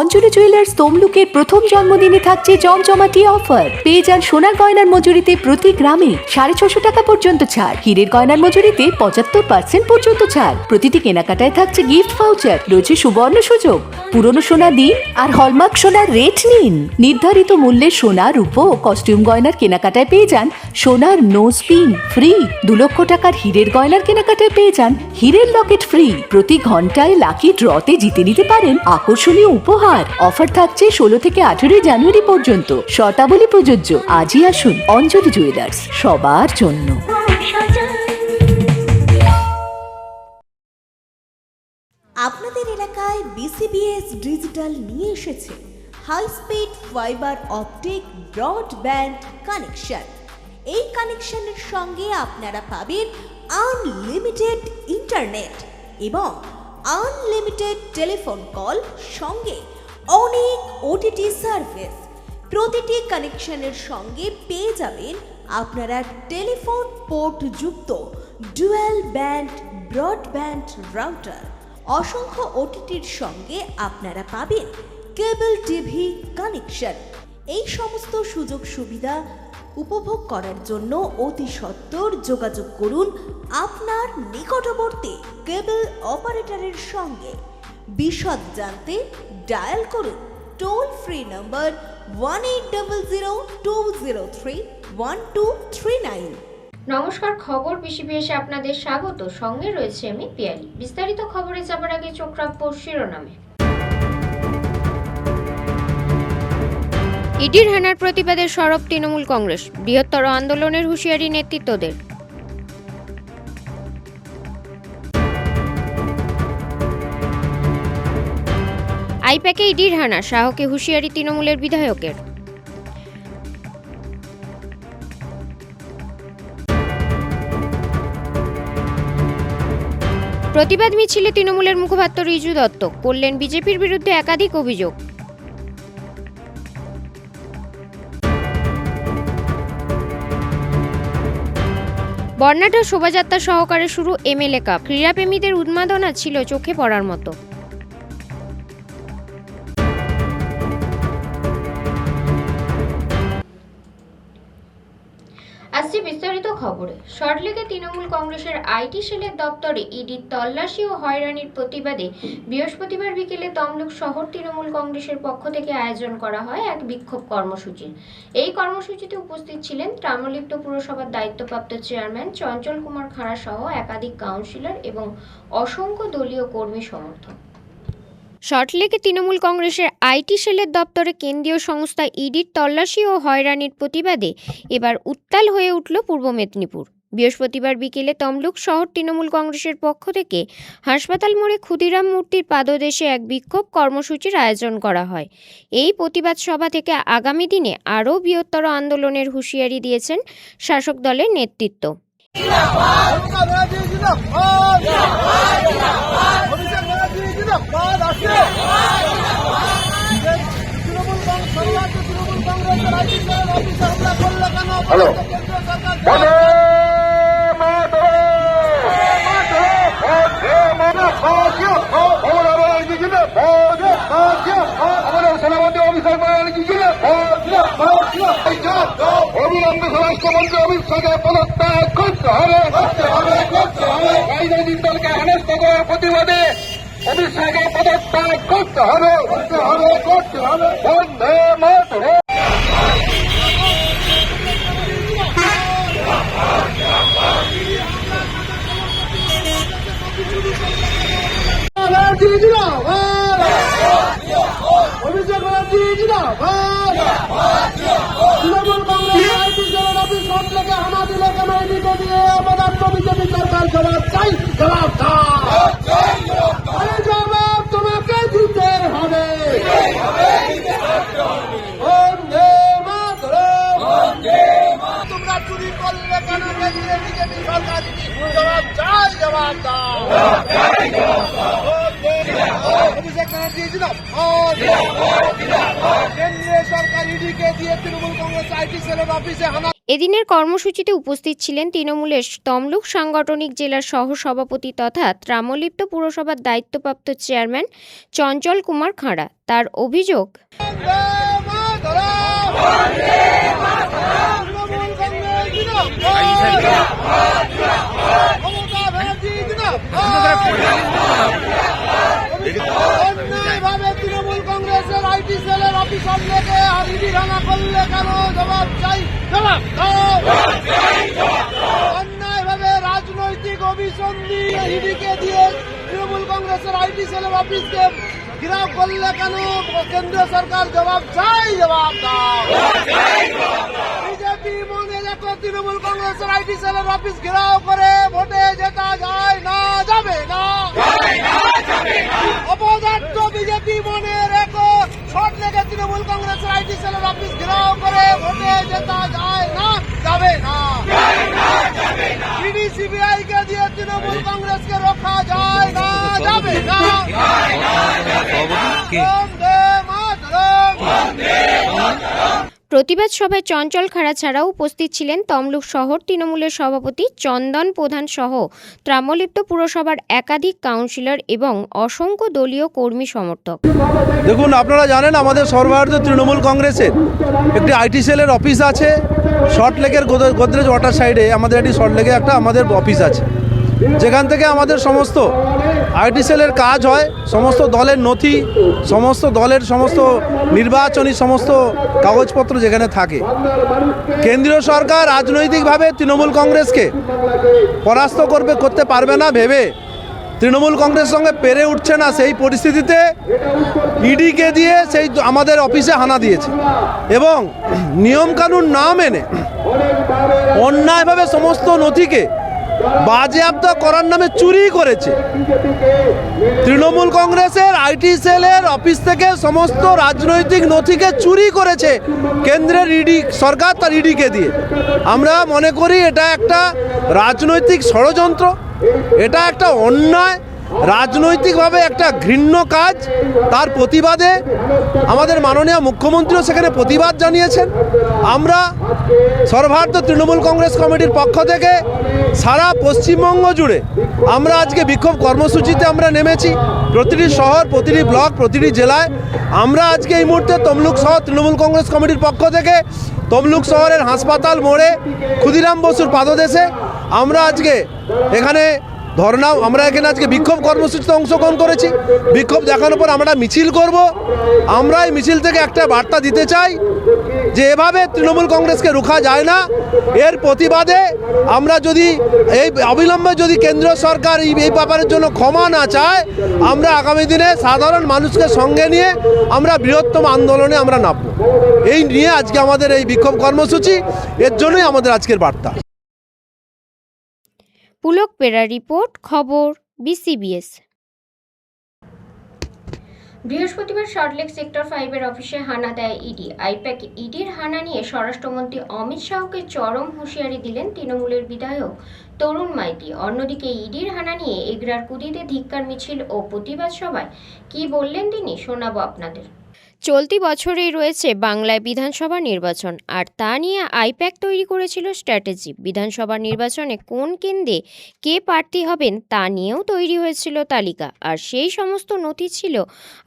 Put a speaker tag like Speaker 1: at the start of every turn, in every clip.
Speaker 1: অঞ্জলি jewellers তমলুকের প্রথম জন্মদিনে থাকছে জমজমাটি অফার। পেয়ে যান সোনার গয়নার মজুরিতে প্রতি গ্রামে 650 টাকা পর্যন্ত ছাড়, হীরের গয়নার মজুরিতে 75% পর্যন্ত ছাড়। প্রতিটি কেনাকাটায় থাকছে গিফট ভাউচার, রয়েছে সুবর্ণ সুযোগ। পুরনো সোনা দিন আর হলমার্ক সোনার রেট নিন। নির্ধারিত মূল্যের সোনা, রূপো ও কস্টিউম গয়নার কেনাকাটায় পেয়ে যান সোনার নোজ পিন ফ্রি। 2 লক্ষ টাকার হীরের গয়নার কেনাকাটায় পেয়ে যান হীরের লকেট ফ্রি। প্রতি ঘন্টায় লাকি ড্রতে জিতে নিতে পারেন আকর্ষণীয় উপহার। অফার থাকছে 16 থেকে 18 জানুয়ারি পর্যন্ত। শর্তাবলী প্রযোজ্য। আজই আসুন অঞ্জলি জুয়েলার্স, সবার জন্য।
Speaker 2: আপনাদের এলাকায় বিসিবিএস ডিজিটাল নিয়ে এসেছে high speed fibre optic broadband connection. এই কানেকশনের সঙ্গে আপনারা পাবেন আনলিমিটেড ইন্টারনেট এবং আনলিমিটেড টেলিফোন কল, সঙ্গে অনেক ওটিটি সার্ভিস। প্রতিটি কানেকশনের সঙ্গে পেয়ে যাবেন আপনারা টেলিফোন পোর্ট যুক্ত ডুয়াল ব্যান্ড ব্রডব্যান্ড রাউটার। অসংখ্য ওটিটির সঙ্গে আপনারা পাবেন কেবল টিভি কানেকশন। এই সমস্ত সুযোগ সুবিধা উপভোগ করার জন্য অতি সত্বর যোগাযোগ করুন আপনার নিকটবর্তী কেবল অপারেটরের সঙ্গে। বিশদ জানতে ডায়াল করুন টোল ফ্রি নম্বর 1800203139।
Speaker 3: নমস্কার, খবর বিসিবিএসে আপনাদের স্বাগত। সঙ্গে রয়েছে আমি পিয়ালি। বিস্তারিত খবরে যাবার আগে চোখ রাখবো শিরোনামে। ইডির হানার প্রতিবাদে সরব তৃণমূল কংগ্রেস, বৃহত্তর আন্দোলনের হুঁশিয়ারি নেতৃত্বদের। আইপ্যাকে ইডির হানা, শাহকে হুঁশিয়ারি তৃণমূলের বিধায়কের। প্রতিবাদ মিছিলে তৃণমূলের মুখপাত্র রিজু দত্ত করলেন বিজেপির বিরুদ্ধে একাধিক অভিযোগ। বর্ণাঢ্য শোভাযাত্রা সহকারে শুরু এমএলএ কাপ। ক্রীড়াপ্রেমীদের উন্মাদনা ছিল চোখে পড়ার মতো। আসছে বিস্তারিত খবরে। সল্টলেকে তৃণমূল কংগ্রেসের আইটি সেলের দপ্তরে ইডির তল্লাশি ও হয়রানির প্রতিবাদে বৃহস্পতিবার বিকেলে তমলুক শহর তৃণমূল কংগ্রেসের পক্ষ থেকে আয়োজন করা হয় এক বিক্ষোভ কর্মসূচি। এই কর্মসূচিতে উপস্থিত ছিলেন তাম্রলিপ্ত পুরসভার দায়িত্বপ্রাপ্ত চেয়ারম্যান চঞ্চল কুমার খাঁড়া সহ একাধিক কাউন্সিলর এবং অসংখ্য দলীয় কর্মী সমর্থক। সল্টলেকে তৃণমূল কংগ্রেসের আইটি সেলের দপ্তরে কেন্দ্রীয় সংস্থা ইডির তল্লাশি ও হয়রানির প্রতিবাদে এবার উত্তাল হয়ে উঠল পূর্ব মেদিনীপুর। বৃহস্পতিবার বিকেলে তমলুক শহর তৃণমূল কংগ্রেসের পক্ষ থেকে হাসপাতাল মোড়ে ক্ষুদিরাম মূর্তির পাদদেশে এক বিক্ষোভ কর্মসূচির আয়োজন করা হয়। এই প্রতিবাদ সভা থেকে আগামী দিনে আরও বৃহত্তর আন্দোলনের হুঁশিয়ারি দিয়েছেন শাসক দলের নেতৃত্ব।
Speaker 4: হ্যালো, সেনাপতি অফিসার অবিলম্বে স্বরাষ্ট্রমন্ত্রী অমিত শাহকে পদত্যাগ করতে হবে। রাজনৈতিক দলকে হেনস্থ করার প্রতিবাদে অমিত শাহকে পদত্যাগ করতে হবে। বন্দে মাতরম। অভিষেক ব্যানার্জি জিন্দাবাদ। তৃণমূল কংগ্রেস আইটি সেলের অফিস সল্টলেকে হানা দিলে কেন এদিকে দিয়ে অবদান বিজেপি সরকার জবাব চাই, জবাব জবাব তোমাকে দিতে হবে। বন্দে মাতরম। তোমরা চুরি করলে কেন দিয়ে বিজেপি সরকার জবাব চাই, জবাব দাও। অভিষেক ব্যানার্জি জিন্দাবাদ। কেন্দ্রীয় সরকার ইডিকে দিয়ে তৃণমূল কংগ্রেস আইটি সেলের অফিসে হানা।
Speaker 3: এদিনের কর্মসূচিতে উপস্থিত ছিলেন তৃণমূলের তমলুক সাংগঠনিক জেলার সহসভাপতি তথা ত্রামলিপ্ত পুরসভার দায়িত্বপ্রাপ্ত চেয়ারম্যান চঞ্চল কুমার খাঁড়া। তার অভিযোগ,
Speaker 4: তৃণমূল কংগ্রেসের আইটি সেলের অফিসার লেগে ইডি হানা করলে কেন? জবাব চাই, জবাব দাও। অন্যায়ভাবে রাজনৈতিক অভিসন্ধি ইডিকে দিয়ে তৃণমূল কংগ্রেসের আইটি সেলের অফিসকে ঘেরাও করলে কেন? কেন্দ্রীয় সরকার জবাব চাই, জবাব দাও। বিজেপি মনে রেখো, তৃণমূল কংগ্রেসের আইটি সেলের অফিস ঘেরাও করে ভোটে জেতা যায় না, যাবে না। অপদার্থ বিজেপি মনে রেখো, শর্ট লেগে তৃণমূল কংগ্রেসের আইটি সেলের অফিস ঘেরাও করে ভোটে জেতা যায় না, যাবে না। ইডি সিবিআই কে দিয়ে তৃণমূল কংগ্রেসকে রক্ষা যায় না, যাবে না। বন্দে মাতরম।
Speaker 3: প্রতিবাদ সভায় চঞ্চল খাঁড়া ছাড়াও উপস্থিত ছিলেন তমলুক শহর তৃণমূলের সভাপতি চন্দন প্রধান সহ ত্রামলিপ্ত পুরসভার একাধিক কাউন্সিলর এবং অসংখ্য দলীয় কর্মী সমর্থক।
Speaker 5: দেখুন, আপনারা জানেন আমাদের সর্বভারতীয় তৃণমূল কংগ্রেসের একটি আইটি সেলের অফিস আছে। সল্টলেকের গোদরেজ ওয়াটার সাইডে আমাদের একটি সল্টলেকে একটা আমাদের অফিস আছে, যেখান থেকে আমাদের সমস্ত আইটি সেলের কাজ হয়। সমস্ত দলের নথি, সমস্ত দলের সমস্ত নির্বাচনী সমস্ত কাগজপত্র যেখানে থাকে। কেন্দ্রীয় সরকার রাজনৈতিকভাবে তৃণমূল কংগ্রেসকে পরাস্ত করতে পারবে না ভেবে তৃণমূল কংগ্রেসের সঙ্গে পেরে উঠছে না। সেই পরিস্থিতিতে ইডিকে দিয়ে সেই আমাদের অফিসে হানা দিয়েছে এবং নিয়মকানুন না মেনে অন্যায়ভাবে সমস্ত নথিকে বাজেয়াপ্ত করার নামে চুরি করেছে। তৃণমূল কংগ্রেসের আইটি সেলের অফিস থেকে সমস্ত রাজনৈতিক নথিকে চুরি করেছে কেন্দ্রের ইডি সরকার, তার ইডিকে দিয়ে। আমরা মনে করি এটা একটা রাজনৈতিক ষড়যন্ত্র, এটা একটা অন্যায়, রাজনৈতিকভাবে একটা ঘৃণ্য কাজ। তার প্রতিবাদে আমাদের মাননীয় মুখ্যমন্ত্রীও সেখানে প্রতিবাদ জানিয়েছেন। আমরা সর্বভারতীয় তৃণমূল কংগ্রেস কমিটির পক্ষ থেকে সারা পশ্চিমবঙ্গ জুড়ে আমরা আজকে বিক্ষোভ কর্মসূচিতে আমরা নেমেছি। প্রতিটি শহর, প্রতিটি ব্লক, প্রতিটি জেলায় আমরা আজকে এই মুহূর্তে তমলুক শহর তৃণমূল কংগ্রেস কমিটির পক্ষ থেকে তমলুক শহরের হাসপাতাল মোড়ে ক্ষুদিরাম বসুর পাদদেশে আমরা আজকে এখানে আমরা এখানে আজকে বিক্ষোভ কর্মসূচিতে অংশগ্রহণ করেছি। বিক্ষোভ দেখানোর পর আমরা মিছিল করব। আমরা এই মিছিল থেকে একটা বার্তা দিতে চাই যে এভাবে তৃণমূল কংগ্রেসকে রোখা যায় না। এর প্রতিবাদে আমরা যদি এই অবিলম্বে যদি কেন্দ্রীয় সরকার এই ব্যাপারের জন্য ক্ষমা না চায়, আমরা আগামী দিনে সাধারণ মানুষকে সঙ্গে নিয়ে আমরা বৃহত্তম আন্দোলনে আমরা নামব। এই নিয়ে আজকে আমাদের এই বিক্ষোভ কর্মসূচি, এর জন্যই আমাদের আজকের বার্তা।
Speaker 3: পুলক পেরা রিপোর্ট, খবর বিসিবিএস। বৃহস্পতিবার সল্টলেক সেক্টর 5-এর অফিসে হানা দেয় ইডি। আইপ্যাক ইডির হানা নিয়ে স্বরাষ্ট্রমন্ত্রী অমিত শাহকে চরম হুঁশিয়ারি দিলেন তৃণমূলের বিধায়ক তরুণ মাইতি। অন্যদিকে ইডির হানা নিয়ে এগরার কুদিতে ধিক্কার মিছিল ও প্রতিবাদ সভায় কি বললেন তিনি শোনাবো আপনাদের। চলতি বছরেই রয়েছে বাংলায় বিধানসভা নির্বাচন, আর তা নিয়ে আইপ্যাক তৈরি করেছিল স্ট্র্যাটেজি। বিধানসভা নির্বাচনে কোন কেন্দ্রে কে প্রার্থী হবেন তা নিয়েও তৈরি হয়েছিল তালিকা, আর সেই সমস্ত নথি ছিল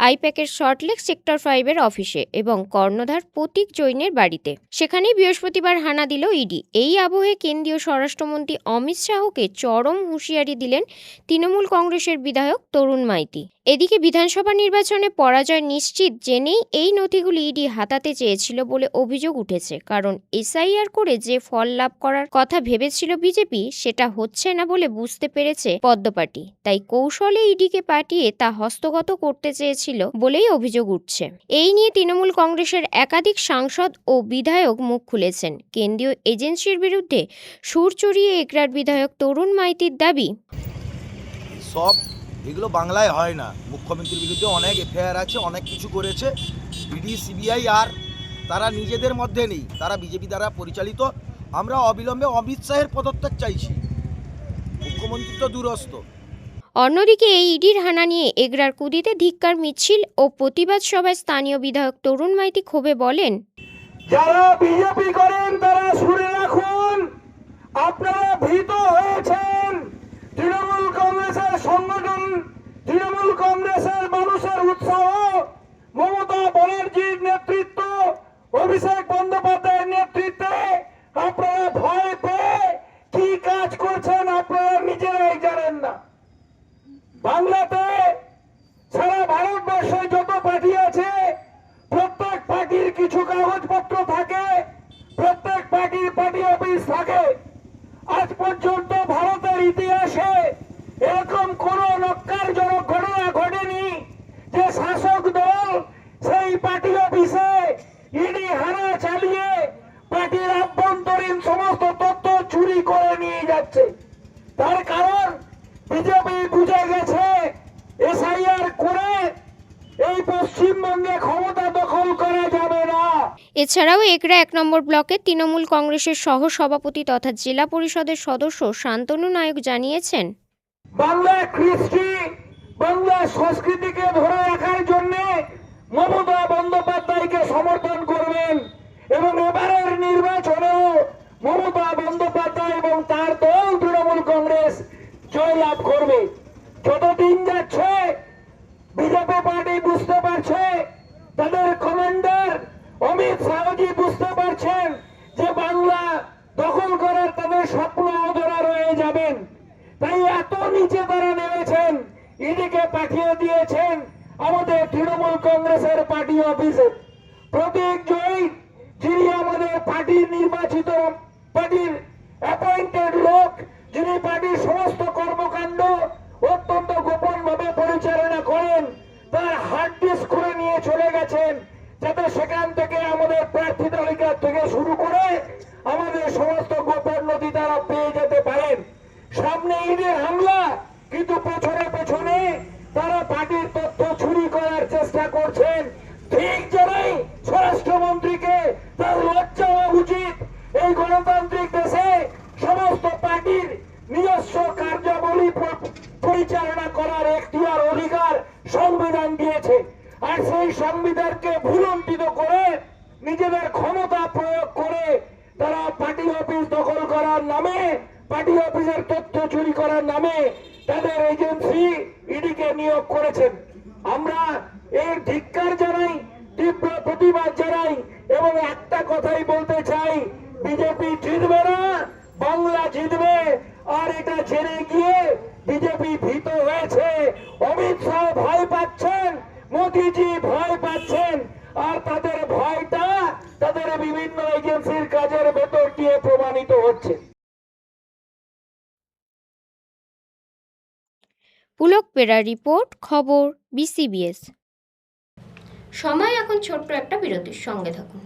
Speaker 3: আইপ্যাকের সল্টলেক সেক্টর 5-এর অফিসে এবং কর্ণধার প্রতীক জৈনের বাড়িতে। সেখানেই বৃহস্পতিবার হানা দিল ইডি। এই আবহে কেন্দ্রীয় স্বরাষ্ট্রমন্ত্রী অমিত শাহকে চরম হুঁশিয়ারি দিলেন তৃণমূল কংগ্রেসের বিধায়ক তরুণ মাইতি। এদিকে বিধানসভা নির্বাচনে পরাজয় নিশ্চিত জেনেই এই নথিগুলি ইডি হাতাতে চেয়েছিল বলে অভিযোগ উঠেছে, কারণ এসআইআর করে যে ফল লাভ করার কথা ভেবেছিল বিজেপি, সেটা হচ্ছে না বলে বুঝতে পেরেছে পদ্ম পার্টি। তাই কৌশলে ইডিকে পাঠিয়ে তা হস্তগত করতে চেয়েছিল বলেই অভিযোগ উঠছে। এই নিয়ে তৃণমূল কংগ্রেসের একাধিক সাংসদ ও বিধায়ক মুখ খুলেছেন। কেন্দ্রীয় এজেন্সির বিরুদ্ধে সুর চড়িয়ে এগরার বিধায়ক তরুণ মাইতির দাবি,
Speaker 6: সব এগুলো বাংলায় হয় না। মুখ্যমন্ত্রীর বিরুদ্ধে অনেক এফআইআর আছে, অনেক কিছু করেছে ইডি সিবিআই, আর তারা নিজেদের মধ্যে নেই, তারা বিজেপি দ্বারা পরিচালিত। আমরা অবিলম্বে অমিত শাহের পদত্যাগ চাইছি, মুখ্যমন্ত্রী তো দূরস্থ।
Speaker 3: অন্যদিকে এই ইডির হানা নিয়ে এগরার কুদিতে ধিক্কার মিছিল ও প্রতিবাদ সভায় স্থানীয় বিধায়ক তরুণ মাইতি ক্ষোভে বলেন,
Speaker 4: যারা বিজেপি করেন তারা শুনে রাখুন, আপনারা ভীত হয়েছেন। তৃণমূল কংগ্রেসের সংগঠন, তৃণমূল কংগ্রেসের মানুষের উৎসাহ, মমতা ব্যানার্জির নেতৃত্ব, অভিষেক বন্দ্যোপাধ্যায়ের নেতৃত্বে আপনারা ভয় পেয়ে কি কাজ করছেন আপনারা নিজেরাই জানেন না। বাংলাতে সারা ভারতবর্ষে যত পার্টি আছে প্রত্যেক পার্টির কিছু কাগজপত্র থাকে, প্রত্যেক পার্টির পার্টি অফিস থাকে। আজ পর্যন্ত ভারতের ইতিহাসে এরকম কোন নক্কারজনক ঘটনা ঘটেনি যে শাসক দল সেই পার্টি অফিসে ইডি হানা চালিয়ে পার্টির আভ্যন্তরীণ সমস্ত তথ্য চুরি করে নিয়ে যাচ্ছে। তার কারণ বিজেপি বুঝে গেছে এসআইআর করে এই পশ্চিমবঙ্গে ক্ষমতা দখল করা যাবে না।
Speaker 3: এছাড়াও একরা 1 নম্বর ব্লকের তৃণমূল কংগ্রেসের সহ সভাপতি তথা জেলা পরিষদের সদস্য শান্তনু নায়ক জানিয়েছেন,
Speaker 4: বাংলা কৃষ্টি, বাংলা সংস্কৃতিকে ধরে রাখার জন্য মমতা বন্দ্যোপাধ্যায়কে সমর্থন করবেন এবং এবারের নির্বাচনেও মমতা বন্দ্যোপাধ্যায় এবং তার দল তৃণমূল কংগ্রেস জয়লাভ করবে। যতদিন যাচ্ছে বিজেপি পার্টি বুঝতে পারছে, তাদের কমান্ডার অমিত শাহজি বুঝতে পারছেন যে বাংলা দখল করার তাদের স্বপ্ন অধরা রয়ে যাবেন। তাই এত নিচে তারা নেমেছেন, ইডিকে পাঠিয়ে দিয়েছেন আমাদের তৃণমূল কংগ্রেসের পার্টি অফিসে। প্রতীক জয়ী, যিনি আমাদের পার্টির নির্বাচিত, পার্টির অ্যাপয়েন্টেড লোক, যিনি পার্টির সমস্ত কর্মকাণ্ড অত্যন্ত গোপন ভাবে পরিচালনা করেন, তার হার্ড ডিস্ক করে নিয়ে চলে গেছেন, যাতে সেখান থেকে আমাদের প্রার্থী তালিকা থেকে শুরু করে আমাদের সমস্ত গোপন নথি তারা পেয়ে যেতে পারেন। সামনে ঈদের হামলা, কিন্তু পেছনে পেছনে তারা পার্টির তথ্য চুরি করার চেষ্টা করছেন। ঠিক জানাই স্বরাষ্ট্রমন্ত্রীকে তার লজ্জা হওয়া উচিত। এই গণতান্ত্রিক দেশে সমস্ত পার্টির নিজস্ব কার্যাবলী পরিচালনা করার এখতিয়ার অধিকার সংবিধান দিয়েছে, আর সেই সংবিধানকে ভুলণ্ঠিত করে নিজেদের ক্ষমতা প্রয়োগ করে তারা পার্টি অফিস দখল করার নামে, পার্টি অফিসের তথ্য চুরি করার নামে তাদের এজেন্সি ইডিকে নিয়োগ করেছেন। আমরা এর ধিক্কার জানাই, তীব্র প্রতিবাদ জানাই এবং একটা কথাই বলতে চাই, বিজেপি জিতবে না, বাংলা জিতবে। আর এটা জেনে গিয়ে বিজেপি ভীত হয়েছে, অমিত শাহ ভয় পাচ্ছেন, মোদিজি ভয় পাচ্ছেন, আর তাদের ভয়টা তাদের বিভিন্ন এজেন্সির কাজের ভেতর দিয়ে প্রমাণিত হচ্ছে।
Speaker 3: পুলক পেরার রিপোর্ট, খবর BCBS। সময় এখন ছোট্ট একটা বিরতির, সঙ্গে থাকুন।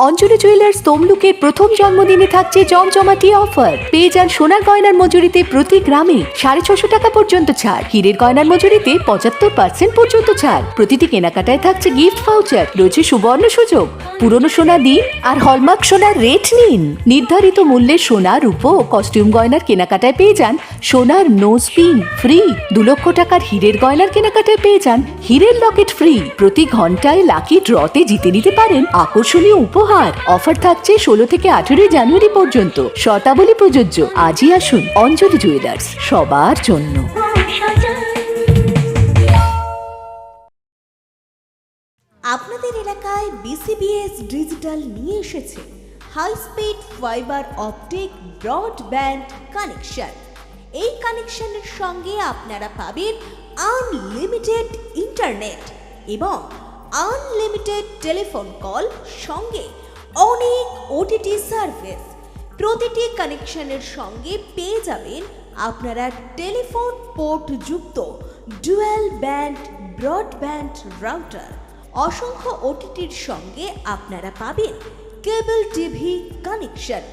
Speaker 1: অঞ্জলি জুয়েলার্স তমলুকের প্রথম জন্মদিনে থাকছে জমজমাটি অফার। পেয়ে যান সোনার গয়নার মজুরিতে প্রতি গ্রামে 650 টাকা পর্যন্ত ছাড়, হীরের গয়নার মজুরিতে 75% পর্যন্ত ছাড়। প্রতিটি কেনাকাটায় থাকছে গিফট ভাউচার, রয়েছে সুবর্ণ সুযোগ। পুরনো সোনা দিন আর হলমার্ক সোনার রেট নিন। নির্ধারিত মূল্যের সোনা, রূপো ও কস্টিউম গয়নার কেনাকাটায় পেয়ে যান সোনার নোজ পিন ফ্রি। 2 লক্ষ টাকার হীরের গয়নার কেনাকাটায় পেয়ে যান হীরের লকেট ফ্রি। প্রতি ঘন্টায় লাকি ড্রতে জিতে নিতে পারেন আকর্ষণীয় উপহার। অফার থাকছে 16 থেকে 18 জানুয়ারি পর্যন্ত। শর্তাবলী প্রযোজ্য। আজই আসুন অঞ্জলি জুয়েলার্স, সবার জন্য।
Speaker 2: আপনাদের এলাকায় BCBS ডিজিটাল নিয়ে এসেছে high speed fibre optic broadband connection. এই কানেকশনের সঙ্গে আপনারা পাবেন আনলিমিটেড ইন্টারনেট এবং আনলিমিটেড টেলিফোন কল, সঙ্গে অনেক OTT সার্ভিস। প্রতিটি কানেকশনের সঙ্গে পেয়ে যাবেন আপনারা টেলিফোন পোর্ট যুক্ত ডুয়াল ব্যান্ড ব্রডব্যান্ড রাউটার। অসংখ্য OTTর সঙ্গে আপনারা পাবেন কেবল টিভি কানেকশন।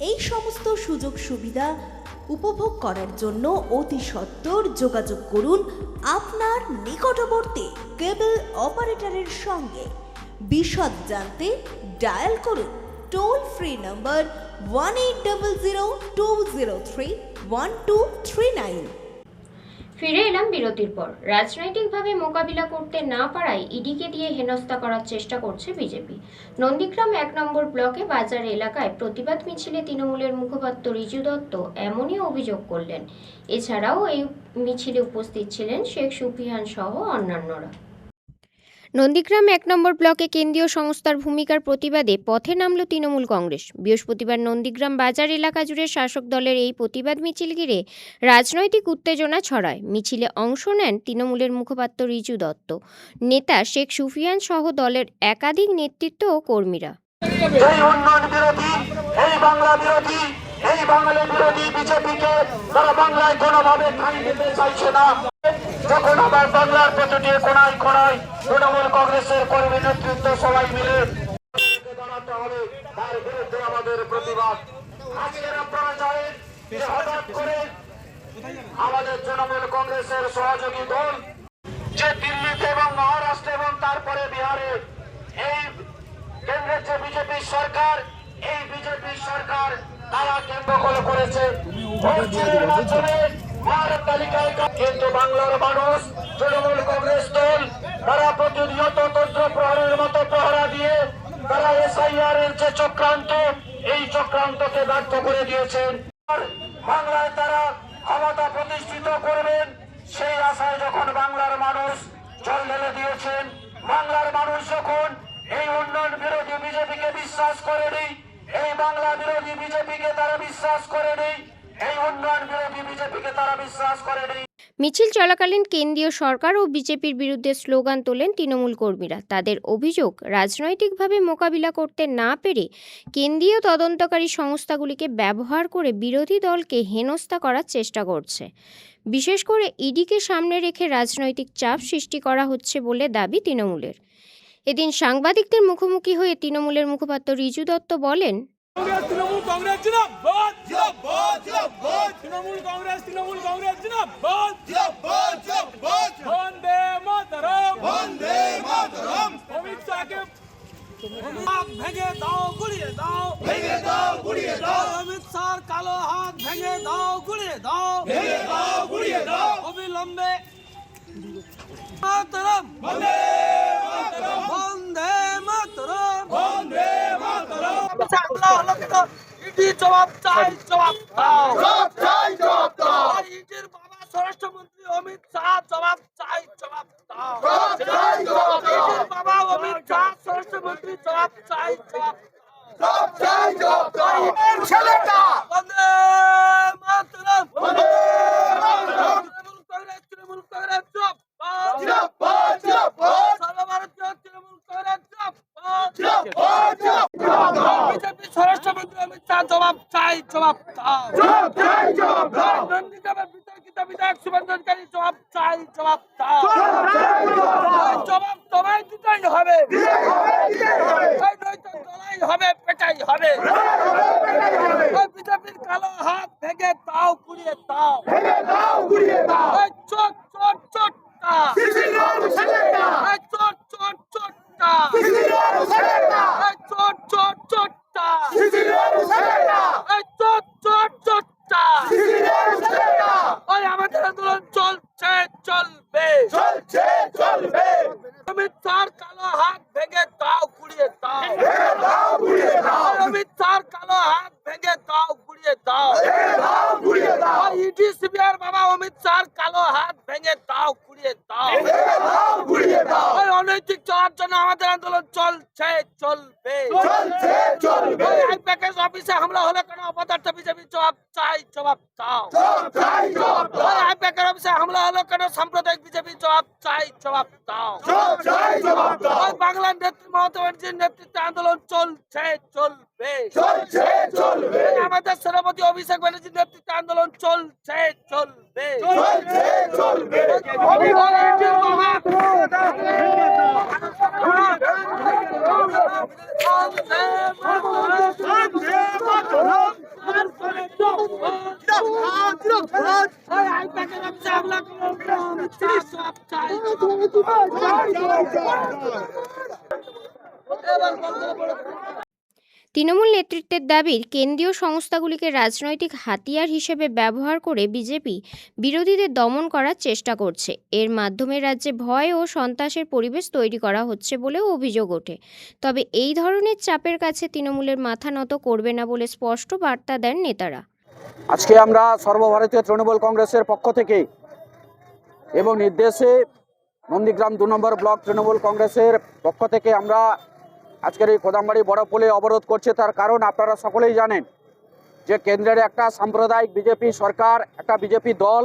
Speaker 2: এই সমস্ত সুযোগ সুবিধা উপভোগ করার জন্য অতি সত্বর যোগাযোগ করুন আপনার নিকটবর্তী কেবল অপারেটরের সঙ্গে। বিশদ জানতে ডায়াল করুন টোল ফ্রি নম্বর 1800-203-1239।
Speaker 3: ফিরে এলাম বিরতির পর। রাজনৈতিকভাবে মোকাবিলা করতে না পারায় ইডিকে দিয়ে হেনস্থা করার চেষ্টা করছে বিজেপি। নন্দীগ্রাম 1 নম্বর ব্লকে বাজার এলাকায় প্রতিবাদ মিছিলে তৃণমূলের মুখপাত্র রিজু দত্ত এমনই অভিযোগ করলেন। এছাড়াও এই মিছিলে উপস্থিত ছিলেন শেখ সুফিয়ান সহ অন্যান্যরা। নন্দীগ্রাম 1 নম্বর ব্লকে কেন্দ্রীয় সংস্থার ভূমিকার প্রতিবাদে পথে নামল তৃণমূল কংগ্রেস। বৃহস্পতিবার নন্দীগ্রাম বাজার এলাকা জুড়ে শাসক দলের এই প্রতিবাদ মিছিল ঘিরে রাজনৈতিক উত্তেজনা ছড়ায়। মিছিলে অংশ নেন তৃণমূলের মুখপাত্র রিজু দত্ত, নেতা শেখ সুফিয়ান সহ দলের একাধিক নেতৃত্ব ও কর্মীরা।
Speaker 4: এই উন্নয়ন বিরোধী, এই বাংলা বিরোধী, এই বাঙালি বিরোধী বিজেপিকে তারা বাংলায় কোনোভাবে ঠাঁই দিতে চাইছে না। যখন আবার বাংলার প্রতিটি কোনায় কোনায় তৃণমূল কংগ্রেসের কর্মী নেতৃত্ব সবাই মিলে দাঁড়াতে হবে, তার বিরুদ্ধে আমাদের প্রতিবাদ। আজকের আপনারা জানেন যে হঠাৎ করে আমাদের তৃণমূল কংগ্রেসের সহযোগী দল যে দিল্লিতে এবং মহারাষ্ট্রে এবং তারপরে বিহারে এই কেন্দ্রের যে বিজেপি সরকার, এই বিজেপি সরকার তারা কেন্দ্র করেছে ভোটের মাধ্যমে ভারত তালিকায়। কিন্তু বাংলার মানুষ তৃণমূল কংগ্রেস দল তারা প্রতিনিয়ত তন্ত্র প্রহরের মতো প্রহরা দিয়ে তারা এসআইআর এর যে চক্রান্ত, এই চক্রান্তকে ব্যর্থ করে দিয়েছেন। বাংলায় তারা ক্ষমতা প্রতিষ্ঠিত করবেন সেই আশায় যখন বাংলার মানুষ জল ঢেলে দিয়েছেন, বাংলার মানুষ যখন এই উন্নয়ন বিরোধী বিজেপিকে বিশ্বাস করেনি, এই বাংলা বিরোধী বিজেপিকে তারা বিশ্বাস করেনি, এই উন্নয়ন বিরোধী বিজেপিকে তারা বিশ্বাস করেনি।
Speaker 3: মিছিল চলাকালীন কেন্দ্রীয় সরকার ও বিজেপির বিরুদ্ধে স্লোগান তোলেন তৃণমূল কর্মীরা। তাদের অভিযোগ, রাজনৈতিকভাবে মোকাবিলা করতে না পেরে কেন্দ্রীয় তদন্তকারী সংস্থাগুলিকে ব্যবহার করে বিরোধী দলকে হেনস্থা করার চেষ্টা করছে। বিশেষ করে ইডিকে সামনে রেখে রাজনৈতিক চাপ সৃষ্টি করা হচ্ছে বলে দাবি তৃণমূলের। এদিন সাংবাদিকদের মুখোমুখি হয়ে তৃণমূলের মুখপাত্র রিজু দত্ত বলেন,
Speaker 7: তৃণমূল কংগ্রেস জিন্দাবাদ, জিন্দাবাদ, জিন্দাবাদ। তৃণমূল কংগ্রেস জিন্দাবাদ, জিন্দাবাদ, জিন্দাবাদ। বন্দে মাতরম, বন্দে মাতরম। অমিত শাহকে হাত ভেঙে দাও, গুড়িয়ে দাও, ভেঙে দাও, গুড়িয়ে দাও। অমিত শাহর কালো হাত ভেঙে দাও, গুড়িয়ে দাও, ভেঙে দাও, গুড়িয়ে দাও। অবিলম্বে মাতরম, বন্দে মাতরম, বন্দে মাতরম, বন্দে মাতরম। ইডি জবাব চাই, জবাব দাও, জবাব চাই, জবাব দাও। ইডির বাবা স্বরাষ্ট্রমন্ত্রী অমিত শাহ জবাব চাই, জবাব দাও, জবাব চাই, জবাব দাও। ইডির বাবা অমিত শাহ স্বরাষ্ট্রমন্ত্রী জবাব চাই, জবাব দাও, জবাব চাই, জবাব দাও। ছেলেটা বন্দে মাতরম, বন্দে মাতরম। তৃণমূল কংগ্রেস জিন্দাবাদ, জিন্দাবাদ, জিন্দাবাদ। সর্বভারতীয় তৃণমূল কংগ্রেস জিন্দাবাদ, জিন্দাবাদ, জিন্দাবাদ। বিজেপি স্বরাষ্ট্রমন্ত্রী অমিত শাহ জবাব চাই, জবাব দাও, জবাব চাই, জবাব দাও। নন্দীগ্রামের বিতর্কিত বিধায়ক শুভেন্দু অধিকারী জবাব চাই, জবাব দাও, জবাব চাই, জবাব দাও। জবাব তোমায় দিতেই হবে, নয়তো তোলাই হবে, পেটাই হবে। বিজেপির কালো হাত ভেঙে দাও, গুড়িয়ে দাও, ভেঙে দাও, গুড়িয়ে দাও। চোট চোট চোটটা, চোট চোট চোটটা, চোট চোট চোটটা, চোট চোট চোটটা। ওই আমাদের আন্দোলন চলছে, চলবে, চলছে, চলবে। অমিত শাহর কালো হাত ভেঙে দাও, গুড়িয়ে দাও, ভেঙে দাও, গুড়িয়ে দাও। অমিত শাহর কালো হাত ভেঙে দাও, গুড়িয়ে দাও, ভেঙে দাও, গুড়িয়ে দাও। ইডি সিবিআর বাবা অমিত শাহর কালো হাত ভেঙে দাও, গুড়িয়ে দাও, ভেঙে দাও, গুড়িয়ে দাও। ওই অনৈতিক চলার জন্য আমাদের আন্দোলন চলছে, চলবে, চলছে, চলবে। এই প্যাকেজ অফিসে হামলা হলে কেন অপদার্থ বিজেপি জবাব চাই, জবাব দাও, জবাব চাই, জবাব দাও। এই প্যাকেজ অফিসে হামলা হলো কেন সাম্প্রদায়িক বিজেপি জবাব চাই, জবাব দাও, জবাব চাই, জবাব দাও। ওই বাংলার নেত্রী মমতা ব্যানার্জির নেতৃত্বে আন্দোলন চলছে, চলবে, চলছে, চলবে। আমাদের সেনাপতি অভিষেক ব্যানার্জির নেতৃত্বে আন্দোলন চলছে, চলবে, চলছে, চলবে।
Speaker 3: তৃণমূল নেতৃত্বের দাবি, কেন্দ্রীয় সংস্থাগুলিকে রাজনৈতিক হাতিয়ার হিসেবে ব্যবহার করে বিজেপি বিরোধীদের দমন করার চেষ্টা করছে। এর মাধ্যমে রাজ্যে ভয় ও সন্ত্রাসের পরিবেশ তৈরি করা হচ্ছে বলেও অভিযোগ ওঠে। তবে এই ধরনের চাপের কাছে তৃণমূলের মাথা নত করবে না বলে স্পষ্ট বার্তা দেন নেতারা।
Speaker 8: আজকে আমরা সর্বভারতীয় তৃণমূল কংগ্রেসের পক্ষ থেকে এবং নির্দেশে নন্দীগ্রাম 2 নম্বর ব্লক তৃণমূল কংগ্রেসের পক্ষ থেকে আমরা আজকের এই কোদামবাড়ি বড় পোলে অবরোধ করছে। তার কারণ আপনারা সকলেই জানেন যে কেন্দ্রের একটা সাম্প্রদায়িক বিজেপি সরকার, একটা বিজেপি দল,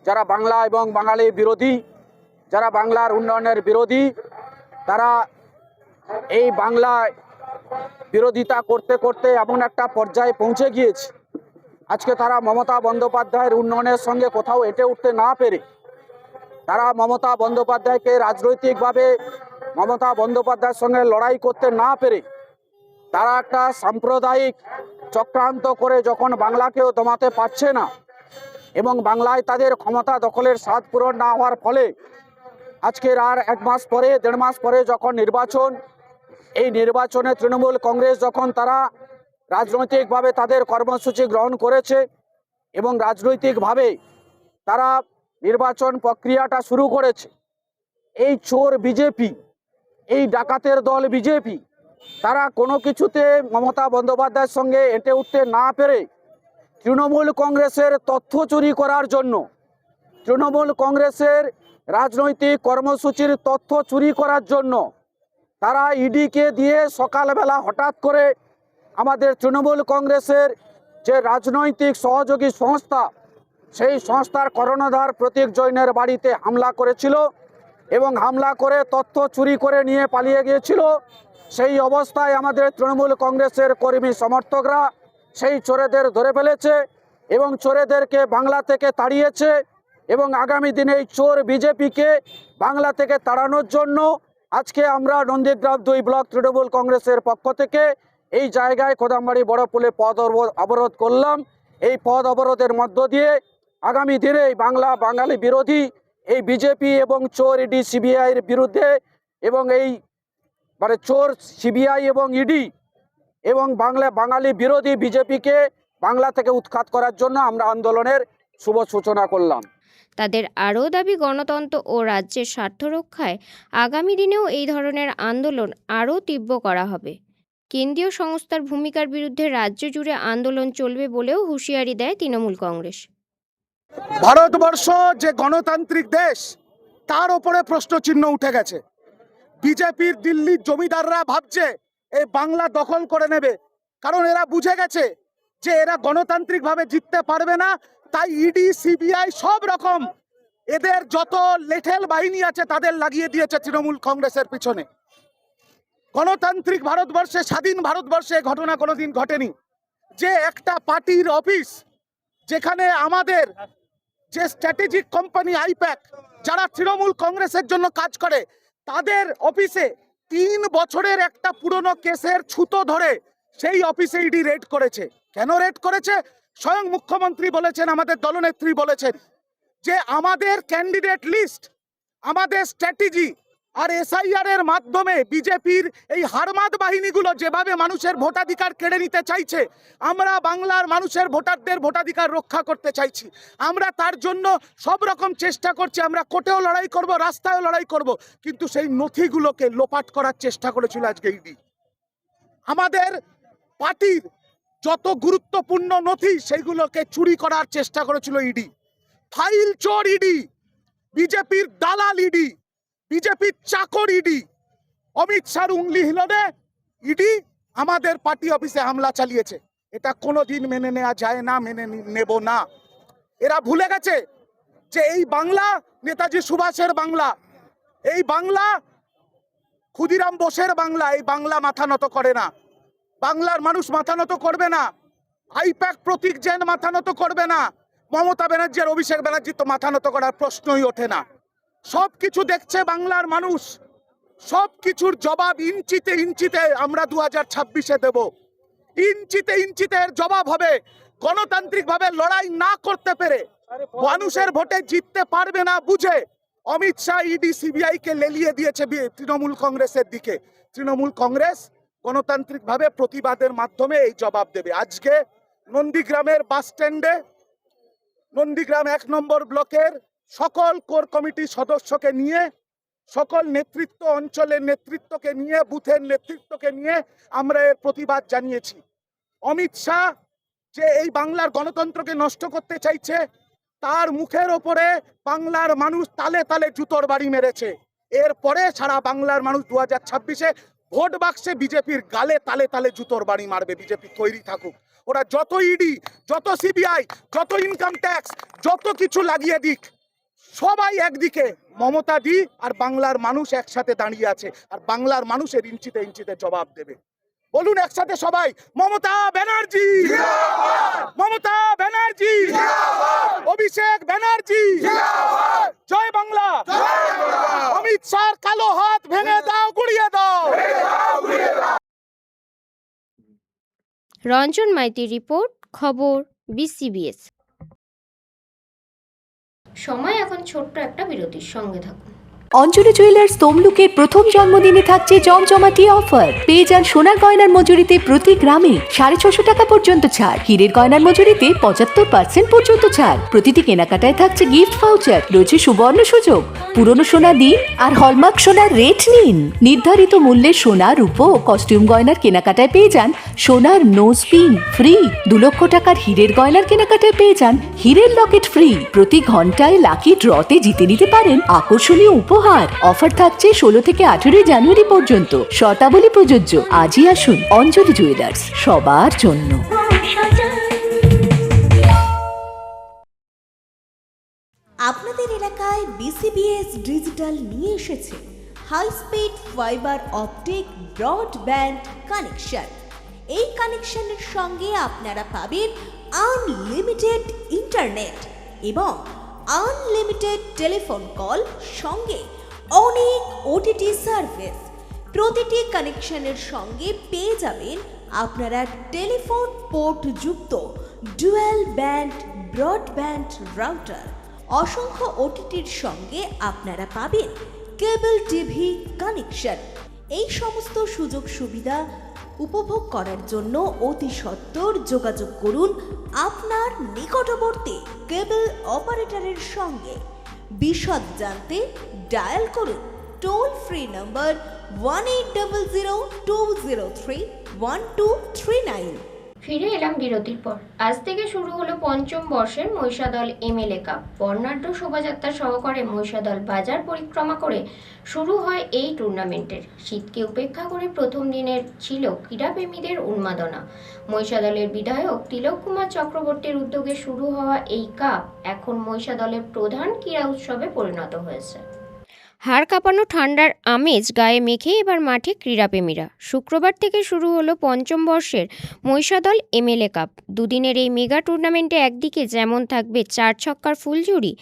Speaker 8: যারা বাংলা এবং বাঙালি বিরোধী, যারা বাংলার উন্নয়নের বিরোধী, তারা এই বাংলায় বিরোধিতা করতে করতে এমন একটা পর্যায়ে পৌঁছে গিয়েছে, আজকে তারা মমতা বন্দ্যোপাধ্যায়ের উন্নয়নের সঙ্গে কোথাও এঁটে উঠতে না পেরে তারা মমতা বন্দ্যোপাধ্যায়কে রাজনৈতিকভাবে মমতা বন্দ্যোপাধ্যায়ের সঙ্গে লড়াই করতে না পেরে তারা একটা সাম্প্রদায়িক চক্রান্ত করে যখন বাংলাকেও দমাতে পারছে না এবং বাংলায় তাদের ক্ষমতা দখলের স্বাদ পূরণ না হওয়ার ফলে আজকের আর 1 মাস পরে 1.5 মাস পরে যখন নির্বাচন, এই নির্বাচনে তৃণমূল কংগ্রেস যখন তারা রাজনৈতিকভাবে তাদের কর্মসূচি গ্রহণ করেছে এবং রাজনৈতিকভাবে তারা নির্বাচন প্রক্রিয়াটা শুরু করেছে, এই চোর বিজেপি, এই ডাকাতের দল বিজেপি, তারা কোনো কিছুতে মমতা বন্দ্যোপাধ্যায়ের সঙ্গে এঁটে উঠতে না পেরে তৃণমূল কংগ্রেসের তথ্য চুরি করার জন্য, তৃণমূল কংগ্রেসের রাজনৈতিক কর্মসূচির তথ্য চুরি করার জন্য তারা ইডিকে দিয়ে সকালবেলা হঠাৎ করে আমাদের তৃণমূল কংগ্রেসের যে রাজনৈতিক সহযোগী সংস্থা, সেই সংস্থার কর্ণধার প্রতীক জৈনের বাড়িতে হামলা করেছিল এবং হামলা করে তথ্য চুরি করে নিয়ে পালিয়ে গিয়েছিল। সেই অবস্থায় আমাদের তৃণমূল কংগ্রেসের কর্মী সমর্থকরা সেই চোরেদের ধরে ফেলেছে এবং চোরেদেরকে বাংলা থেকে তাড়িয়েছে এবং আগামী দিনে এই চোর বিজেপিকে বাংলা থেকে তাড়ানোর জন্য আজকে আমরা নন্দীগ্রাম 2 ব্লক তৃণমূল কংগ্রেসের পক্ষ থেকে এই জায়গায় কোদামবাড়ি বড় পুলে পথ অবরোধ করলাম। এই পথ অবরোধের মধ্য দিয়ে আগামী দিনে বাংলা বাঙালি বিরোধী এই বিজেপি এবং চোর ইডি সিবিআইয়ের বিরুদ্ধে এবং এই চোর সিবিআই এবং ইডি এবং বাঙালি বিরোধী বিজেপিকে বাংলা থেকে উৎখাত করার জন্য আমরা আন্দোলনের শুভ সূচনা করলাম।
Speaker 3: তাদের আরও দাবি, গণতন্ত্র ও রাজ্যের স্বার্থ রক্ষায় আগামী দিনেও এই ধরনের আন্দোলন আরও তীব্র করা হবে। কেন্দ্রীয় সংস্থার ভূমিকার বিরুদ্ধে রাজ্য জুড়ে আন্দোলন চলবে বলেও হুঁশিয়ারি দেয় তৃণমূল কংগ্রেস।
Speaker 9: ভারতবর্ষ যে গণতান্ত্রিক দেশ, তার ওপরে প্রশ্নচিহ্ন উঠে গেছে। বিজেপির দিল্লির জমিদাররা ভাবছে এই বাংলা দখল করে নেবে, কারণ এরা বুঝে গেছে যে এরা গণতান্ত্রিকভাবে জিততে পারবে না। তাই ইডি সিবিআই সব রকম এদের যত লেঠেল বাহিনী আছে তাদের লাগিয়ে দিয়েছে তৃণমূল কংগ্রেসের পিছনে। গণতান্ত্রিক ভারতবর্ষে, স্বাধীন ভারতবর্ষে ঘটনা কোনোদিন ঘটেনি যে একটা পার্টির অফিস, যেখানে আমাদের যে স্ট্র্যাটেজিক কোম্পানি আইপ্যাক, যারা তৃণমূল কংগ্রেসের জন্য কাজ করে, তাদের অফিসে 3 বছরের একটা পুরনো কেসের ছুতো ধরে সেই অফিসে ইডি রেড করেছে। কেন রেড করেছে? স্বয়ং মুখ্যমন্ত্রী বলেছেন, আমাদের দলনেত্রী বলেছেন যে আমাদের ক্যান্ডিডেট লিস্ট, আমাদের স্ট্র্যাটেজি আর এসআইআর এর মাধ্যমে বিজেপির এই হারমাদ বাহিনীগুলো যেভাবে মানুষের ভোটাধিকার কেড়ে নিতে চাইছে, আমরা বাংলার মানুষের ভোটারদের ভোটাধিকার রক্ষা করতে চাইছি। আমরা তার জন্য সব রকম চেষ্টা করছি, আমরা কোর্টেও লড়াই করব, রাস্তায়ও লড়াই করব, কিন্তু সেই নথিগুলোকে লোপাট করার চেষ্টা করেছিল আজকে ইডি। আমাদের পার্টির যত গুরুত্বপূর্ণ নথি সেইগুলোকে চুরি করার চেষ্টা করেছিল ইডি। ফাইল চোর ইডি, বিজেপির দালাল ইডি, বিজেপির চাকর ইডি, অমিত শাহর উংলি হিলনে ইডি আমাদের পার্টি অফিসে হামলা চালিয়েছে। এটা কোনোদিন মেনে নেওয়া যায় না, মেনে নেব না। এরা ভুলে গেছে যে এই বাংলা নেতাজি সুভাষের বাংলা, এই বাংলা ক্ষুদিরাম বোসের বাংলা। এই বাংলা মাথা নত করে না, বাংলার মানুষ মাথা নত করবে না, আইপ্যাক প্রতীক জেন মাথা নত করবে না, মমতা ব্যানার্জি আর অভিষেক ব্যানার্জি তো মাথা নত করার প্রশ্নই ওঠে না। সব কিছু দেখছে বাংলার মানুষ, সব কিছুর জবাব ইঞ্চিতে ইঞ্চিতে আমরা 2026-এ দেব। ইঞ্চিতে ইঞ্চিতে এর জবাব হবে। গণতান্ত্রিকভাবে লড়াই না করতে পেরে, মানুষের ভোটে জিততে পারবে না বুঝে অমিত শাহ ইডি সিবিআই কে লেলিয়ে দিয়েছে তৃণমূল কংগ্রেসের দিকে। তৃণমূল কংগ্রেস গণতান্ত্রিকভাবে প্রতিবাদের মাধ্যমে এই জবাব দেবে। আজকে নন্দীগ্রামের বাস স্ট্যান্ডে নন্দীগ্রাম 1 নম্বর ব্লকের সকল কোর কমিটি সদস্যকে নিয়ে, সকল নেতৃত্ব, অঞ্চলের নেতৃত্বকে নিয়ে, বুথের নেতৃত্বকে নিয়ে আমরা এর প্রতিবাদ জানিয়েছি। অমিত শাহ যে এই বাংলার গণতন্ত্রকে নষ্ট করতে চাইছে, তার মুখের ওপরে বাংলার মানুষ তালে তালে জুতোর বাড়ি মেরেছে। এরপরে সারা বাংলার মানুষ 2026-এ ভোট বাক্সে বিজেপির গালে তালে তালে জুতোর বাড়ি মারবে। বিজেপি তৈরি থাকুক, ওরা যত ইডি, যত সিবিআই, যত ইনকাম ট্যাক্স, যত কিছু লাগিয়ে দিক, সবাই একদিকে, মমতা দি আর বাংলার মানুষ একসাথে দাঁড়িয়ে আছে, আর বাংলার মানুষের ইঞ্চিতে ইঞ্চিতে জবাব দেবে। বলুন একসাথে সবাই, মমতা ব্যানার্জি, মমতা ব্যানার্জি, অভিষেক ব্যানার্জি, জয় বাংলা। অমিত শাহ কালো হাত ভেঙে দাও, গুড়িয়ে দাও।
Speaker 3: রঞ্জন মাইতির রিপোর্ট, খবর বিসিবিএস। সময় এখন ছোট্ট একটা বিরতির, সঙ্গে থাকুন।
Speaker 1: অঞ্জলি জুয়েলার্স তমলুকের প্রথম জন্মদিনে থাকছে জমজমাটি অফার। পেয়ে যান সোনার গয়নার মজুরিতে প্রতি গ্রামে 650 টাকা পর্যন্ত ছাড়। হীরের গয়নার মজুরিতে 75% পর্যন্ত ছাড়। প্রতিটি কেনাকাটায় থাকছে গিফট ভাউচার। রয়েছে সুবর্ণ সুযোগ। পুরনো সোনা দিন আর হলমার্ক সোনার রেট নিন। নির্ধারিত মূল্যের সোনা, রূপো ও কস্টিউম গয়নার কেনাকাটায় পেয়ে যান সোনার নোজ পিন ফ্রি। 2 লক্ষ টাকার হীরের গয়নার কেনাকাটায় পেয়ে যান হীরের লকেট ফ্রি। প্রতি ঘন্টায় লাকি ড্রতে জিতে নিতে পারেন আকর্ষণীয় উপহার। অফার থাকছে 16 থেকে 18 জানুয়ারি পর্যন্ত। শর্তাবলী প্রযোজ্য। আজই আসুন অঞ্জলি জুয়েলার্স, সবার জন্য।
Speaker 2: আপনাদের এলাকায় বিসিবিএস ডিজিটাল নিয়ে এসেছে high speed fibre optic broadband connection. এই কানেকশনের সঙ্গে আপনারা পাবেন আনলিমিটেড ইন্টারনেট এবং আনলিমিটেড টেলিফোন কল, সঙ্গে অনেক ওটিটি সার্ভিস। প্রতিটি কানেকশনের সঙ্গে পেয়ে যাবেন আপনারা টেলিফোন পোর্ট যুক্ত ডুয়াল ব্যান্ড ব্রডব্যান্ড রাউটার। অসংখ্য ওটিটির সঙ্গে আপনারা পাবেন কেবল টিভি কানেকশন। এই সমস্ত সুযোগ সুবিধা উপভোগ করার জন্য অতি সত্বর যোগাযোগ করুন আপনার নিকটবর্তী কেবল অপারেটরের সঙ্গে। বিশদ জানতে ডায়াল করুন টোল ফ্রি নম্বর 1800-203-1239।
Speaker 3: ফিরে এলাম বিরতির পর। আজ থেকে শুরু হলো পঞ্চম বর্ষের মহিষাদল এমএলএ কাপ। বর্ণাঢ্য শোভাযাত্রা সহকারে মহিষাদল বাজার পরিক্রমা করে শুরু হয় এই টুর্নামেন্টের। শীতকে উপেক্ষা করে প্রথম দিনের ছিল ক্রীড়াপ্রেমীদের উন্মাদনা। মহিষাদলের বিধায়ক তিলক কুমার চক্রবর্তীর উদ্যোগে শুরু হওয়া এই কাপ এখন মহিষাদলের প্রধান ক্রীড়া উৎসবে পরিণত হয়েছে। হাড় কাঁপানো ঠান্ডার আমেজ গায়ে মেখে এবার মাঠে ক্রীড়াপ্রেমীরা। শুক্রবার থেকে শুরু হলো পঞ্চম বর্ষের মহিষাদল এমএলএ কাপ। দুদিনের এই মেগা টুর্নামেন্টে একদিকে যেমন থাকবে 4 ছক্কার ফুলঝুরি,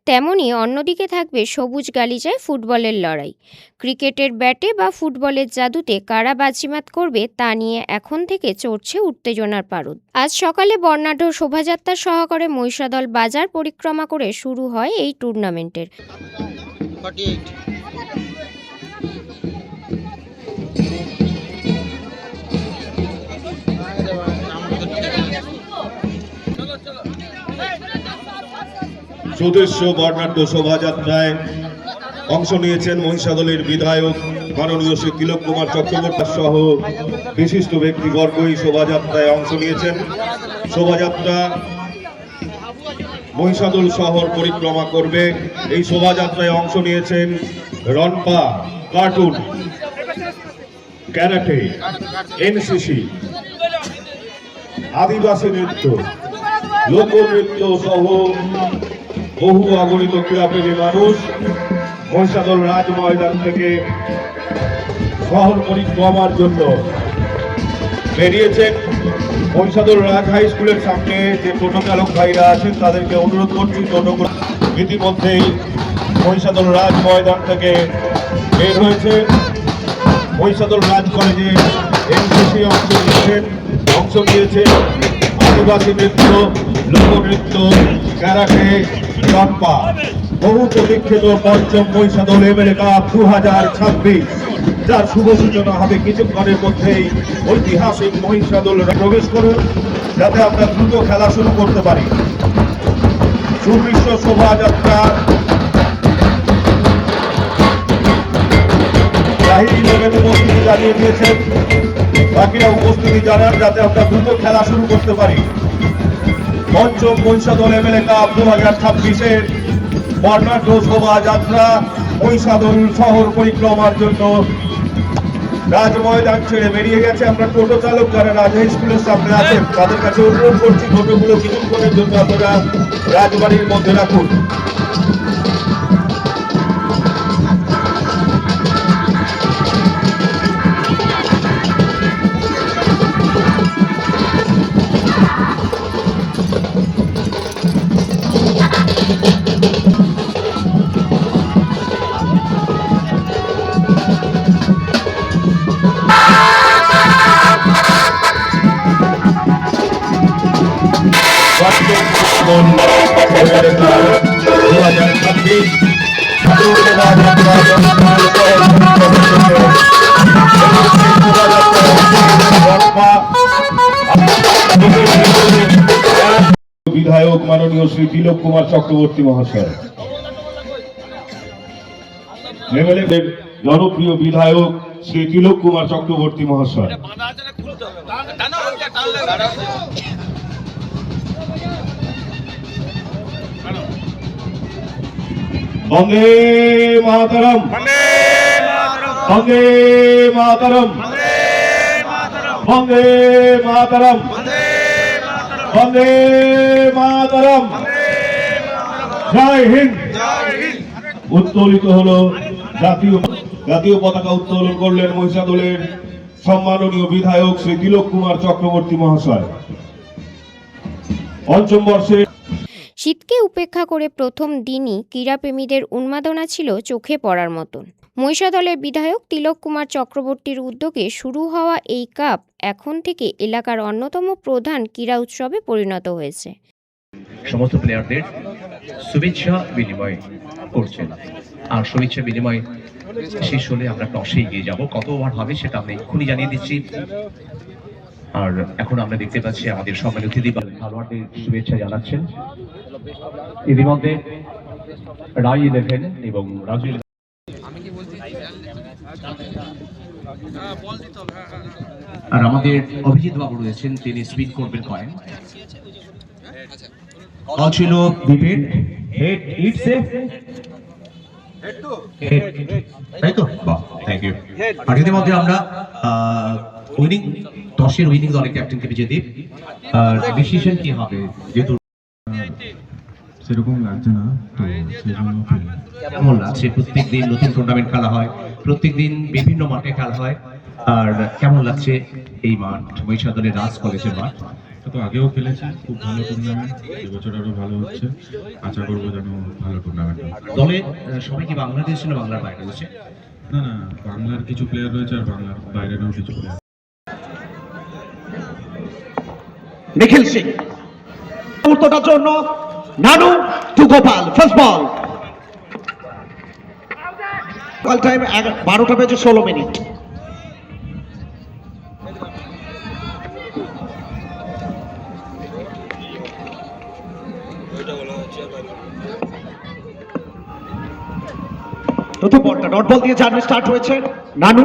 Speaker 3: তেমনই অন্যদিকে থাকবে সবুজ গালিচায় ফুটবলের লড়াই। ক্রিকেটের ব্যাটে বা ফুটবলের জাদুতে কারা বাজিমাত করবে তা নিয়ে এখন থেকে চড়ছে উত্তেজনার পারদ। আজ সকালে বর্ণাঢ্য শোভাযাত্রা সহকারে মহিষাদল বাজার পরিক্রমা করে শুরু হয় এই টুর্নামেন্টের।
Speaker 10: সুদৃশ্য বর্ণাঢ্য শোভাযাত্রায় অংশ নিয়েছেন মহিষাদলের বিধায়ক মাননীয় শ্রী তিলক কুমার চক্রবর্তী সহ বিশিষ্ট ব্যক্তিবর্গ এই শোভাযাত্রায় অংশ নিয়েছেন। শোভাযাত্রা মহিষাদল শহর পরিক্রমা করবে। এই শোভাযাত্রায় অংশ নিয়েছেন রনপা, কার্টুন, ক্যারাটে, এনসিসি, আদিবাসী নৃত্য, লোকনৃত্য সহ বহু অগণিত ক্রীড়াপ্রেমী মানুষ মহিষাদল রাজ ময়দান থেকে শহর পরিক্রমার জন্য বেরিয়েছেন। মহিষাদল রাজ হাই স্কুলের সামনে যে টোটো চালক ভাইরা আছেন তাদেরকে অনুরোধ করছি, টোটোগুলো ইতিমধ্যেই মহিষাদল রাজ ময়দান থেকে বের হয়েছে। মহিষাদল রাজ কলেজে এনসিসি অংশ নিয়েছে আদিবাসী নৃত্য, লোকনৃত্য, ক্যারাটে, রনপা। বহু প্রতীক্ষিত পঞ্চম মহিষাদল এমএলএ কাপ 2026 যার শুভ সূচনা হবে কিছুক্ষণের মধ্যেই ঐতিহাসিক মহিষাদল প্রবেশ করুন, যাতে আমরা দ্রুত খেলা শুরু করতে পারি। সুদৃশ্য শোভাযাত্রা উপস্থিতি জানিয়ে দিয়েছেন, বাকিরা উপস্থিতি জানান যাতে আমরা দ্রুত খেলা শুরু করতে পারি। পঞ্চম মহিষাদল এমএলএ কাপ 2026-এর বর্ণাঢ্য শোভাযাত্রা মহিষাদল শহর পরিক্রমার জন্য রাজ ময়দান ছেড়ে বেরিয়ে গেছে। আমরা টোটো চালক যারা রাজা স্কুলের সামনে আছেন তাদের কাছে অনুরোধ করছি, টোটোগুলো কিছুক্ষণের জন্য আপনারা রাজবাড়ির মধ্যে রাখুন। বিধায়ক মাননীয় শ্রী তিলক কুমার চক্রবর্তী মহাশয়, এমএলএ জনপ্রিয় বিধায়ক শ্রী তিলক কুমার চক্রবর্তী মহাশয়, বন্দে মাতরম, বন্দে মাতরম, বন্দে মাতরম, বন্দে মাতরম, জয় হিন্দ। উত্তোলিত হলো জাতীয় পতাকা উত্তোলন করলেন মহিষাদলের সম্মাননীয় বিধায়ক শ্রী তিলক কুমার চক্রবর্তী মহাশয়। পঞ্চম বর্ষে
Speaker 3: শীতকে উপেক্ষা করে প্রথম দিনই ক্রীড়াপ্রেমীদের উন্মাদনা ছিল চোখে পড়ার মতন। মহিষাদলের বিধায়ক তিলক কুমার চক্রবর্তীর উদ্যোগে শুরু হওয়া এই কাপ এখন থেকে এলাকার অন্যতম প্রধান ক্রীড়া উৎসবে পরিণত হয়েছে।
Speaker 11: সমস্ত প্লেয়ারদের শুভেচ্ছা বিনিময় করছেন, আর শুভেচ্ছা বিনিময় শেষ হলে আমরা টসে এগিয়ে যাব। কত ওভার হবে সেটা আমরা এক্ষুনি জানিয়ে দিচ্ছি। আর এখন আমরা দেখতে পাচ্ছি আমাদের সম্মানিত অতিথি খেলোয়াড়দের শুভেচ্ছা জানাচ্ছেন। ইতিমধ্যে রাই 11 এবং রাজু 11 আর আমাদের অভিজিৎ বাবু রয়েছেন, তিনি স্পিন করবেন কয়েন। বল ছিল ডিবেট হেড ইটসে তাই তো, বাহ, থ্যাংক ইউ। আর ইতিমধ্যে আমরা উইনিং টসের উইনিং দলের ক্যাপ্টেনকে বিজয় দেব। আর ডিসিশন কি হবে, যেহেতু
Speaker 10: সেরকম লাগছে না, তো সেই জন্য
Speaker 11: কেমন লাগছে? প্রত্যেকদিন নতুন টুর্নামেন্ট খেলা হয়, প্রত্যেকদিন বিভিন্ন মাঠে খেলা হয়, আর কেমন লাগছে এই মাঠ মহিষাদলের রাজ কলেজের মাঠ?
Speaker 10: তো আগেও খেলেছি, খুব ভালো টুর্নামেন্ট, এবছর আরো ভালো হচ্ছে, আশা করবো যেন ভালো টুর্নামেন্ট।
Speaker 11: দলে সবাই কি বাংলাদেশ না বাংলার বাইরে রয়েছে?
Speaker 10: না না, বাংলার কিছু প্লেয়ার রয়েছে আর বাংলার বাইরেরও কিছু প্লেয়ার।
Speaker 9: নিখিল সিং মুহূর্তটার জন্য নানু টু গোপাল, ফার্স্ট বল। বল টাইম 12:16। প্রথম বলটা ডট বল দিয়ে জার্নি স্টার্ট হয়েছে। নানু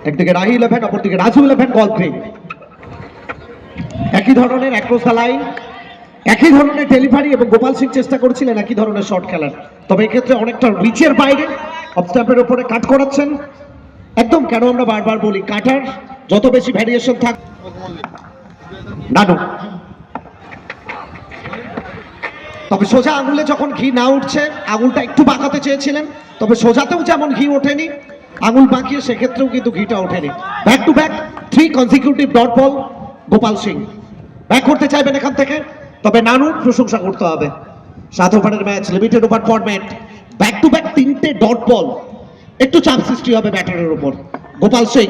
Speaker 9: একদিকে রাহি 11, অপরদিকে রাজু 11, বল 3। একই ধরনের অ্যাক্রস দ্য লাইন, একই ধরনের ডেলিভারি, এবং গোপাল সিং চেষ্টা করেছিলেন একই ধরনের শট খেলার, তবে এক্ষেত্রে অনেকটা রিচের বাইরে অফ স্ট্যাম্পের উপরে কাট করাচ্ছেন। একদম, কেন আমরা বারবার বলি কাটার যত বেশি ভ্যারিয়েশন থাক। নানু তবে সোজা আঙুলে যখন ঘি না উঠছে, আঙুলটা একটু বাঁকাতে চেয়েছিলেন, তবে সোজাতেও যেমন ঘি ওঠেনি, আঙুল বাঁকিয়ে সেক্ষেত্রেও কিন্তু ঘিটা ওঠেনি। Back to back 3 consecutive dot ball Gopal Singh. Back করতে চাইবেন এখান থেকে, তবে নানুর প্রশংসা করতে হবে। 7 ওভারের match, limited over format, back to back 3টে ডট বল, একটু চাপ সৃষ্টি হবে ব্যাটারের উপর। গোপাল সিং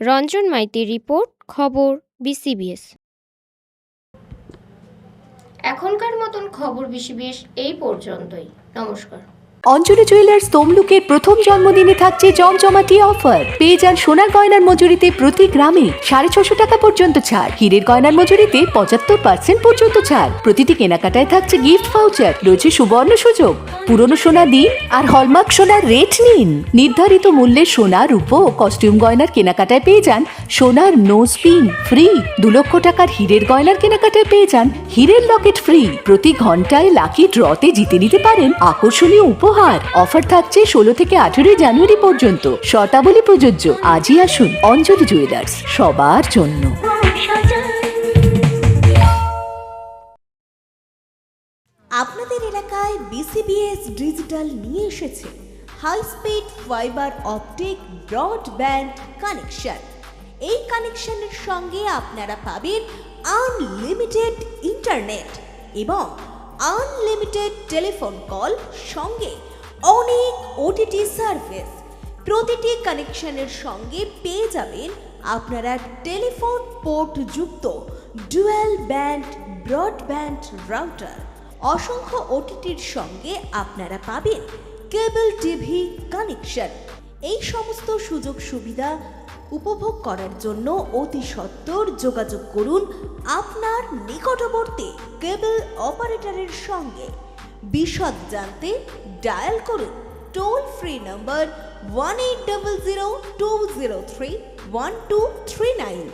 Speaker 3: রঞ্জন মাইতির রিপোর্ট, খবর BCBS। এখনকার মতন খবর বিশেষ এই পর্যন্তই। নমস্কার।
Speaker 1: অঞ্জলি জুয়েলার্স তমলুকের প্রথম জন্মদিনে থাকছে জমজমাটি অফার। পেয়ে যান সোনার গয়নার মজুরিতে প্রতি গ্রামে 650 টাকা পর্যন্ত ছাড়। হীরের গয়নার মজুরিতে 75% পর্যন্ত ছাড়। প্রতিটি কেনাকাটায় থাকছে গিফট ভাউচার। রয়েছে সুবর্ণ সুযোগ। পুরনো সোনা দিন আর হলমার্ক সোনার রেট নিন। নির্ধারিত মূল্যে সোনা, রূপো ও কস্টিউম গয়নার কেনাকাটায় পেয়ে যান সোনার নোজ পিন ফ্রি। 2 লক্ষ টাকার হীরের গয়নার কেনাকাটায় পেয়ে যান হীরের লকেট ফ্রি। প্রতি ঘন্টায় লাকি ড্রতে জিতে নিতে পারেন আকর্ষণীয় উপহার। অফার থাকছে 16 থেকে 18 জানুয়ারি পর্যন্ত। শর্তাবলী প্রযোজ্য। আজই আসুন অঞ্জলি জুয়েলার্স, সবার জন্য।
Speaker 2: আপনাদের এলাকায় বিসিবিএস ডিজিটাল নিয়ে এসেছে high speed fibre optic broadband connection. এই কানেকশনের সঙ্গে আপনারা পাবেন আনলিমিটেড ইন্টারনেট এবং আনলিমিটেড টেলিফোন কল, সঙ্গে অনেক ওটিটি সার্ভিস। প্রতিটি কানেকশনের সঙ্গে পেয়ে যাবেন আপনারা টেলিফোন পোর্ট যুক্ত ডুয়াল ব্যান্ড ব্রডব্যান্ড রাউটার। অসংখ্য ওটিটির সঙ্গে আপনারা পাবেন কেবল টিভি কানেকশন। এই সমস্ত সুযোগ সুবিধা উপভোগ করার জন্য অতি সত্বর যোগাযোগ করুন আপনার নিকটবর্তী কেবল অপারেটরের সঙ্গে। বিশদ জানতে ডায়াল করুন টোল ফ্রি নম্বর 1800 203 1239।